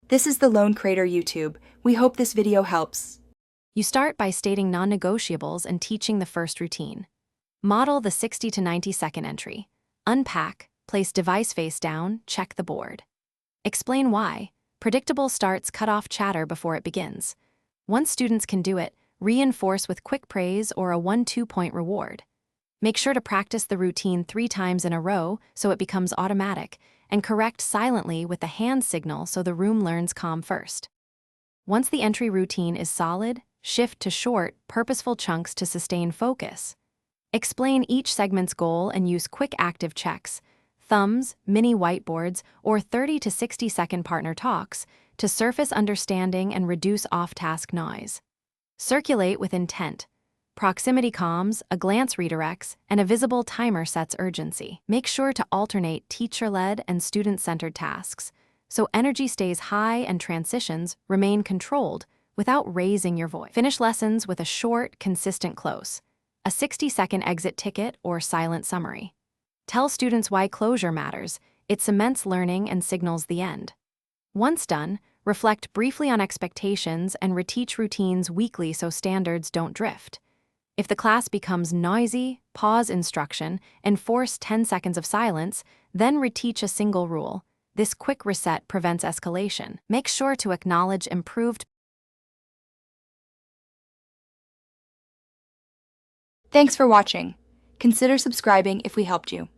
This is the Lone Crater YouTube. We hope this video helps. You start by stating non-negotiables and teaching the first routine. Model the 60 to 90-second entry. Unpack, place device face down, check the board. Explain why. Predictable starts cut off chatter before it begins. Once students can do it, reinforce with quick praise or a 1-2 point reward. Make sure to practice the routine 3 times in a row so it becomes automatic, and correct silently with the hand signal so the room learns calm first. Once the entry routine is solid, shift to short, purposeful chunks to sustain focus. Explain each segment's goal and use quick active checks, thumbs, mini whiteboards, or 30 to 60-second partner talks to surface understanding and reduce off-task noise. Circulate with intent. Proximity comms, a glance redirects, and a visible timer sets urgency. Make sure to alternate teacher-led and student-centered tasks, so energy stays high and transitions remain controlled without raising your voice. Finish lessons with a short, consistent close, a 60-second exit ticket or silent summary. Tell students why closure matters. It cements learning and signals the end. Once done, reflect briefly on expectations and reteach routines weekly so standards don't drift. If the class becomes noisy, pause instruction, enforce 10 seconds of silence, then reteach a single rule. This quick reset prevents escalation. Make sure to acknowledge improved. Thanks for watching. Consider subscribing if we helped you.